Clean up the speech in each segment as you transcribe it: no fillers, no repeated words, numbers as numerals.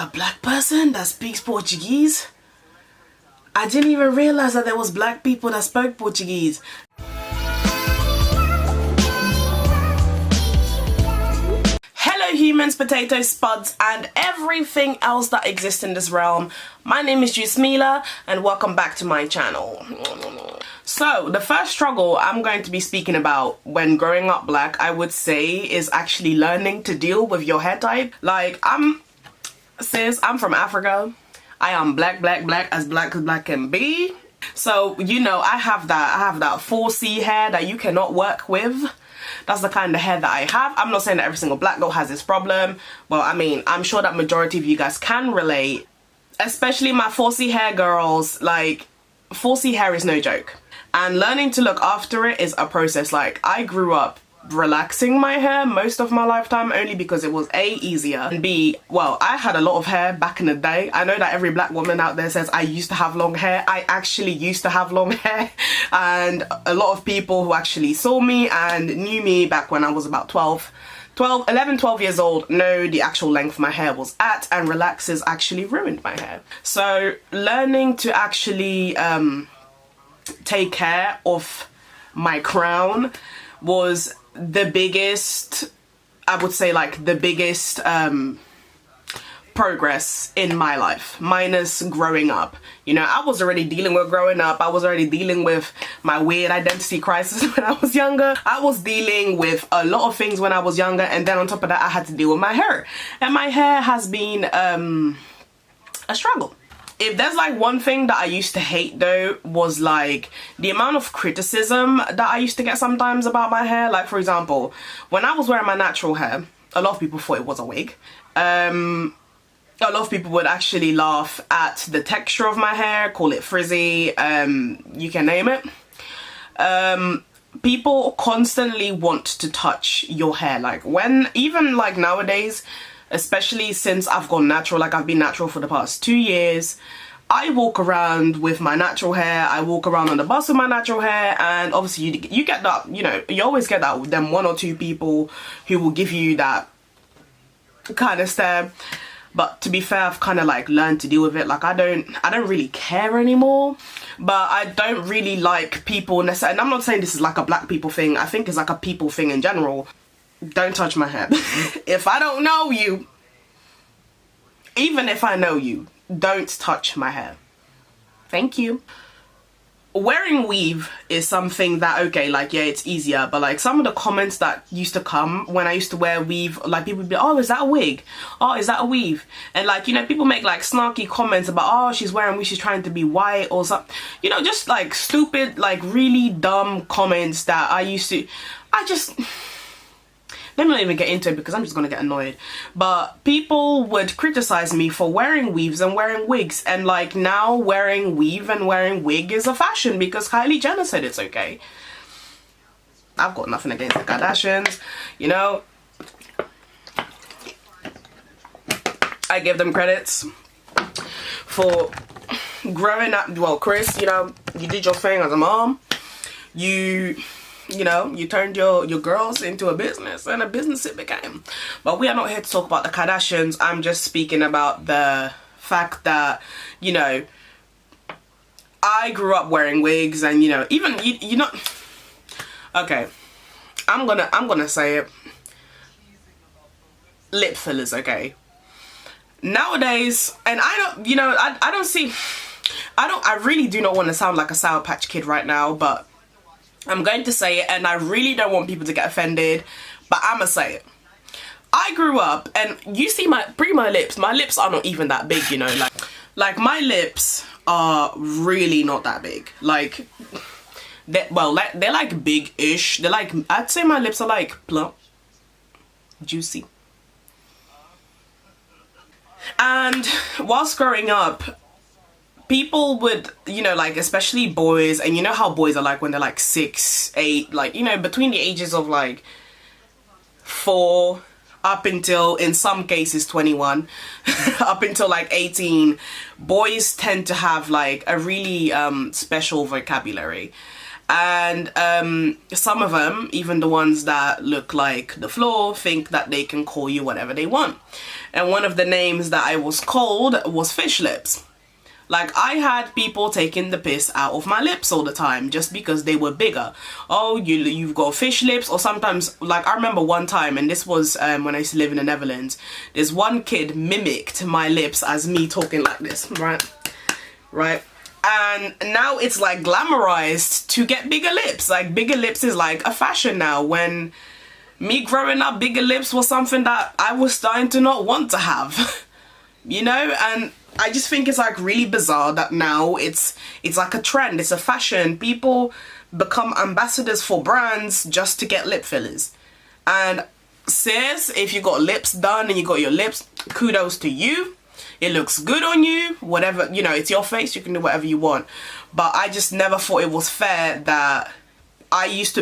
A black person that speaks Portuguese? I didn't even realize that there was black people that spoke Portuguese. Hello humans, potatoes, spuds, and everything else that exists in this realm. My name is Juice Mila and welcome back to my channel. So the first struggle I'm going to be speaking about when growing up black, I would say, is actually learning to deal with your hair type. Like, I'm from Africa. I am black as black can be. So, you know, I have that 4C hair that you cannot work with. That's the kind of hair that I have. I'm not saying that every single black girl has this problem, but I mean, I'm sure that majority of you guys can relate. Especially my 4C hair girls. Like, 4C hair is no joke. And learning to look after it is a process. Like, I grew up relaxing my hair most of my lifetime only because it was A, easier, and B, well, I had a lot of hair back in the day. I know that every black woman out there says I used to have long hair. I actually used to have long hair, and a lot of people who actually saw me and knew me back when I was about 11, 12 years old know the actual length my hair was at, and relaxers actually ruined my hair. So learning to actually take care of my crown was the biggest, I would say, like the biggest progress in my life, minus growing up. You know, I was already dealing with growing up. I was already dealing with my weird identity crisis when I was younger. I was dealing with a lot of things when I was younger, and then on top of that I had to deal with my hair, and my hair has been a struggle. If there's like one thing that I used to hate though, was like the amount of criticism that I used to get sometimes about my hair. Like, for example, when I was wearing my natural hair, a lot of people thought it was a wig. A lot of people would actually laugh at the texture of my hair, call it frizzy, you can name it. People constantly want to touch your hair. Like, even like nowadays, especially since I've gone natural, like I've been natural for the past 2 years, I walk around with my natural hair, I walk around on the bus with my natural hair, and obviously you get that, you know, you always get that with them 1 or 2 people who will give you that kind of stare. But to be fair, I've kind of like learned to deal with it. Like, I don't really care anymore, but I don't really like people necessarily, and I'm not saying this is like a black people thing, I think it's like a people thing in general. Don't touch my hair. If I don't know you, even if I know you, don't touch my hair. Thank you. Wearing weave is something that, okay, like, yeah, it's easier, but like some of the comments that used to come when I used to wear weave, like people would be, oh, is that a wig? Oh, is that a weave? And like, you know, people make like snarky comments about, oh, she's wearing weave, she's trying to be white or something. You know, just like stupid, like really dumb comments that let me not even get into it because I'm just gonna get annoyed. But people would criticize me for wearing weaves and wearing wigs, and like now wearing weave and wearing wig is a fashion because Kylie Jenner said it's okay. I've got nothing against the Kardashians, you know. I give them credits for growing up. Well, Chris, you know, you did your thing as a mom. You know, you turned your girls into a business, and a business it became. But we are not here to talk about the Kardashians. I'm just speaking about the fact that, you know, I grew up wearing wigs, and you know, even you know, okay, I'm gonna say it, lip fillers, okay. Nowadays, and I really do not want to sound like a Sour Patch Kid right now, but I'm going to say it, and I really don't want people to get offended, but I'ma say it. I grew up, and you see my lips are not even that big, you know, like my lips are really not that big. Like, they're like big-ish. They're like, I'd say my lips are like plump, juicy. And whilst growing up, people would, you know, like, especially boys, and you know how boys are like when they're like 6, 8, like, you know, between the ages of like 4 up until, in some cases, 21, up until like 18, boys tend to have like a really special vocabulary. And some of them, even the ones that look like the floor, think that they can call you whatever they want. And one of the names that I was called was fish lips. Like, I had people taking the piss out of my lips all the time just because they were bigger. Oh, you've got fish lips. Or sometimes, like, I remember one time, and this was when I used to live in the Netherlands, this one kid mimicked my lips as me talking like this, right? And now it's like glamorized to get bigger lips. Like, bigger lips is like a fashion now, when me growing up, bigger lips was something that I was starting to not want to have. You know? And I just think it's like really bizarre that now it's like a trend, it's a fashion. People become ambassadors for brands just to get lip fillers. And sis, if you got lips done and you got your lips, kudos to you. It looks good on you, whatever, you know, it's your face, you can do whatever you want. But I just never thought it was fair that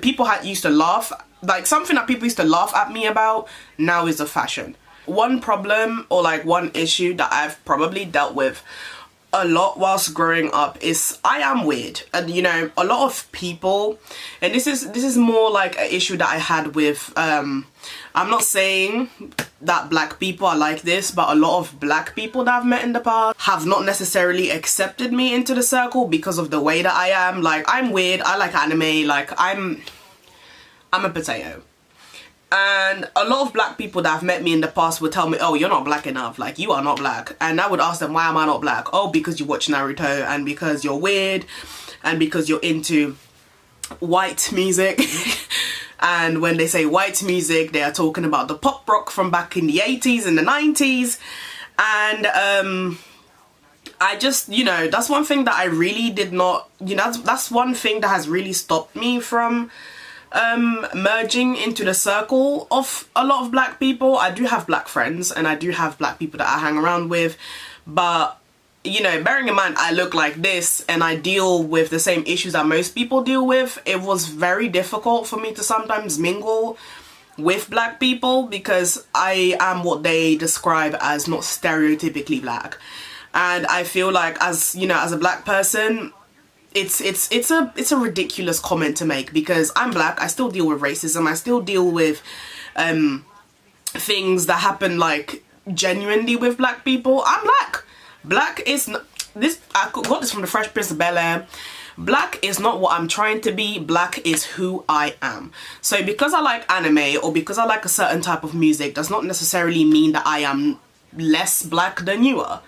people used to laugh, like something that people used to laugh at me about now is a fashion. One problem, or like one issue that I've probably dealt with a lot whilst growing up is I am weird. And you know, a lot of people, and this is more like an issue that I had with I'm not saying that black people are like this, but a lot of black people that I've met in the past have not necessarily accepted me into the circle because of the way that I am. Like, I'm weird, I like anime, like I'm a potato. And a lot of black people that have met me in the past would tell me, oh, you're not black enough, like you are not black. And I would ask them, why am I not black? Oh, because you watch Naruto, and because you're weird, and because you're into white music. And when they say white music, they are talking about the pop rock from back in the 80s and the 90s. And I just, you know, that's one thing that I really did not, you know, that's one thing that has really stopped me from merging into the circle of a lot of black people. I do have black friends and I do have black people that I hang around with, but you know, bearing in mind I look like this and I deal with the same issues that most people deal with, it was very difficult for me to sometimes mingle with black people because I am what they describe as not stereotypically black. And I feel like, as you know, as a black person, it's a ridiculous comment to make, because I'm black, I still deal with racism, I still deal with things that happen like genuinely with black people. I'm black. Black is not, this, I got this from the Fresh Prince of Bel-Air. Black is not what I'm trying to be, black is who I am. So because I like anime or because I like a certain type of music does not necessarily mean that I am less black than you are.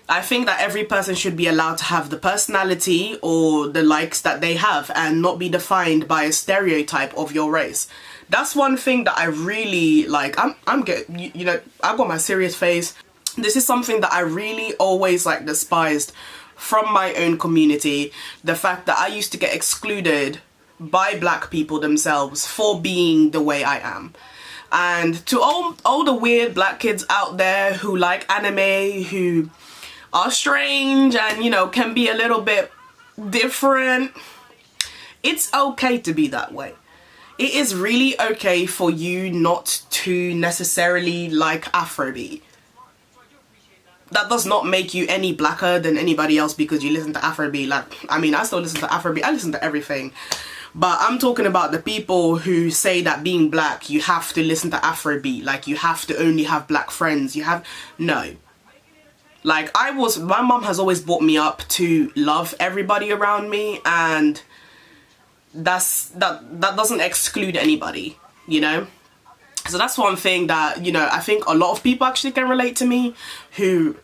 I think that every person should be allowed to have the personality or the likes that they have and not be defined by a stereotype of your race. That's one thing that I really like. I'm good, you know, I've got my serious face. This is something that I really always like despised from my own community. The fact that I used to get excluded by black people themselves for being the way I am. And to all the weird black kids out there who like anime, who are strange and, you know, can be a little bit different, it's okay to be that way. It is really okay for you not to necessarily like Afrobeat. That does not make you any blacker than anybody else because you listen to Afrobeat. Like, I mean, I still listen to Afrobeat, I listen to everything. But I'm talking about the people who say that being black, you have to listen to Afrobeat, like you have to only have black friends, you have, no. Like, my mom has always brought me up to love everybody around me, and that doesn't exclude anybody, you know? So that's one thing that, you know, I think a lot of people actually can relate to me who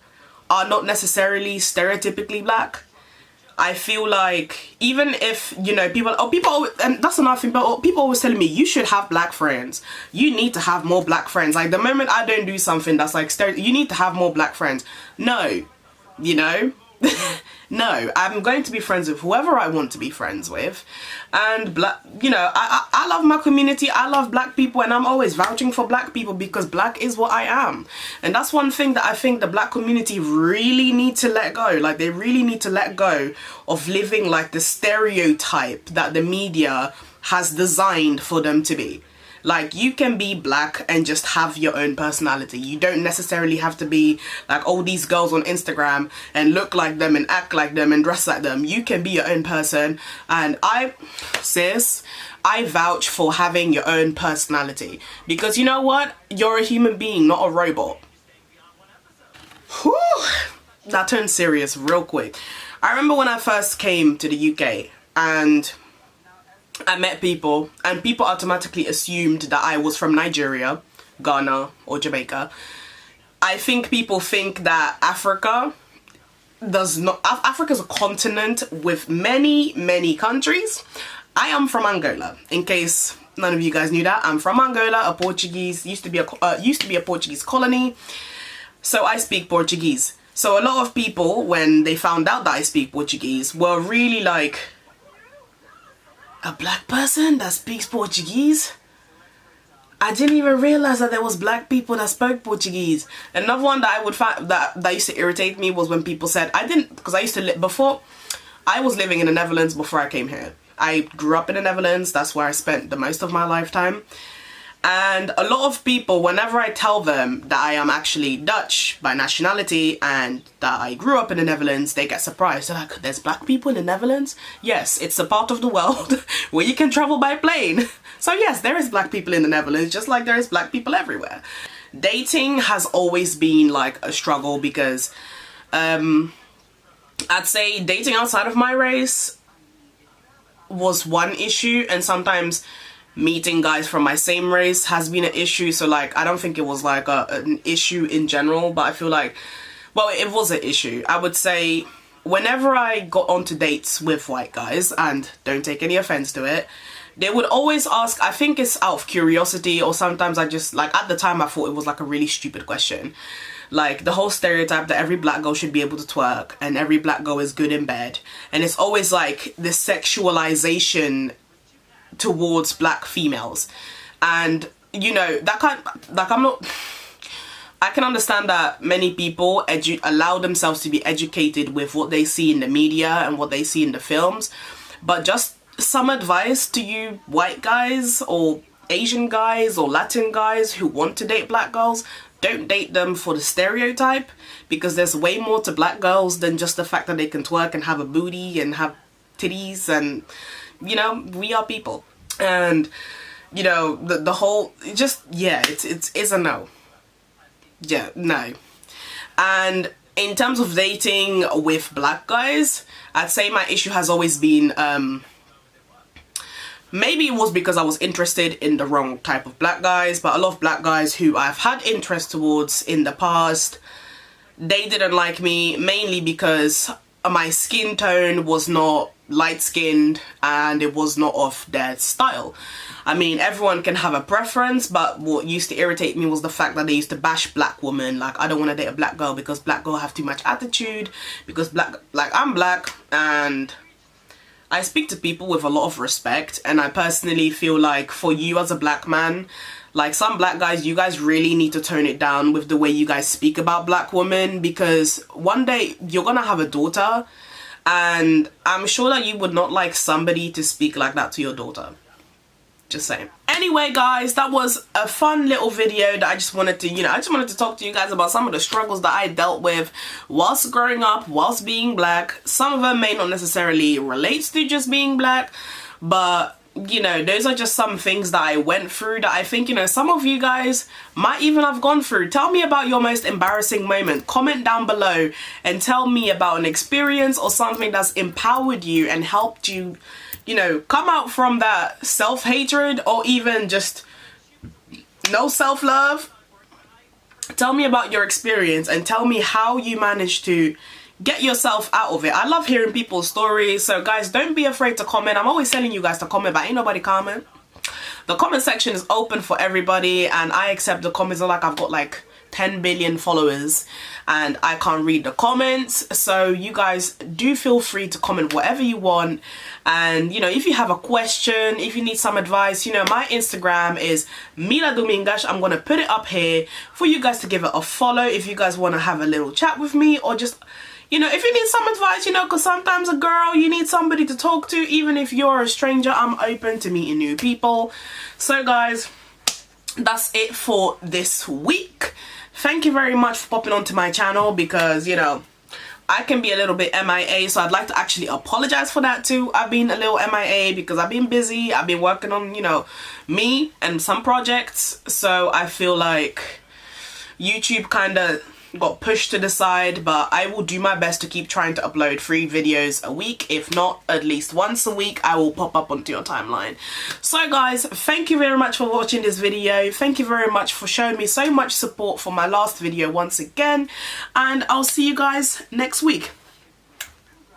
are not necessarily stereotypically black. I feel like even if, you know, people, and that's another thing, but people always telling me, you should have black friends. You need to have more black friends. Like, the moment I don't do something that's like, you need to have more black friends. No, you know, no, I'm going to be friends with whoever I want to be friends with. And black, you know, I love my community, I love black people, and I'm always vouching for black people because black is what I am. And that's one thing that I think the black community really need to let go. Like, they really need to let go of living like the stereotype that the media has designed for them to be. Like, you can be black and just have your own personality. You don't necessarily have to be like all these girls on Instagram and look like them and act like them and dress like them. You can be your own person. And I vouch for having your own personality, because you know what? You're a human being, not a robot. Whew. That turned serious real quick. I remember when I first came to the UK and I met people, and people automatically assumed that I was from Nigeria, Ghana, or Jamaica. I think people think that Africa does not. Africa is a continent with many countries. I am from Angola. In case none of you guys knew that, I'm from Angola, a Portuguese, used to be a Portuguese colony. So I speak Portuguese. So a lot of people, when they found out that I speak Portuguese, were really like, a black person that speaks Portuguese? I didn't even realize that there was black people that spoke Portuguese. Another one that I would find that used to irritate me was when people said, because I used to live, before, I was living in the Netherlands before I came here. I grew up in the Netherlands, that's where I spent the most of my lifetime. And a lot of people, whenever I tell them that I am actually Dutch by nationality and that I grew up in the Netherlands, they get surprised. They're like, there's black people in the Netherlands? Yes, it's a part of the world where you can travel by plane. So yes, there is black people in the Netherlands, just like there is black people everywhere. Dating has always been like a struggle, because I'd say dating outside of my race was one issue, and sometimes meeting guys from my same race has been an issue. So like, I don't think it was like an issue in general, but I feel like, well, it was an issue. I would say whenever I got onto dates with white guys, and don't take any offense to it, they would always ask, I think it's out of curiosity, or sometimes I just, like, at the time I thought it was like a really stupid question. Like the whole stereotype that every black girl should be able to twerk and every black girl is good in bed. And it's always like this sexualization towards black females. And you know, that kind, like, I can understand that many people allow themselves to be educated with what they see in the media and what they see in the films, but just some advice to you white guys or Asian guys or Latin guys who want to date black girls: don't date them for the stereotype, because there's way more to black girls than just the fact that they can twerk and have a booty and have titties. And you know, we are people. And you know, the whole, just, yeah, it's a no. Yeah, no. And in terms of dating with black guys, I'd say my issue has always been, maybe it was because I was interested in the wrong type of black guys, but a lot of black guys who I've had interest towards in the past, they didn't like me, mainly because my skin tone was not light-skinned and it was not of their style. I mean, everyone can have a preference, but what used to irritate me was the fact that they used to bash black women. Like, I don't want to date a black girl because black girl have too much attitude, because black, like, I'm black and I speak to people with a lot of respect, and I personally feel like for you as a black man, like some black guys, you guys really need to tone it down with the way you guys speak about black women, because one day you're gonna have a daughter, and I'm sure that you would not like somebody to speak like that to your daughter. Just saying. Anyway guys, that was a fun little video that I just wanted to, I just wanted to talk to you guys about some of the struggles that I dealt with whilst growing up, whilst being black. Some of them may not necessarily relate to just being black, but those are just some things that I went through that I think, some of you guys might even have gone through. Tell me about your most embarrassing moment. Comment down below and tell me about an experience or something that's empowered you and helped you, come out from that self-hatred or even just no self-love. Tell me about your experience and tell me how you managed to get yourself out of it. I love hearing people's stories, so guys, don't be afraid to comment. I'm always telling you guys to comment, but ain't nobody comment. The comment section is open for everybody, and I accept the comments. Like, I've got like 10 billion followers and I can't read the comments, so you guys do feel free to comment whatever you want. And if you have a question, if you need some advice, my Instagram is milladomingas. I'm gonna put it up here for you guys to give it a follow if you guys want to have a little chat with me, or just if you need some advice, because sometimes a girl, you need somebody to talk to. Even if you're a stranger, I'm open to meeting new people. So guys, that's it for this week. Thank you very much for popping onto my channel, because you know, I can be a little bit MIA, so I'd like to actually apologize for that too. I've been a little MIA because I've been busy. I've been working on, you know, me and some projects, so I feel like YouTube kind of got pushed to the side, but I will do my best to keep trying to upload 3 videos a week. If not, at least once a week I will pop up onto your timeline. So guys, thank you very much for watching this video. Thank you very much for showing me so much support for my last video once again, and I'll see you guys next week.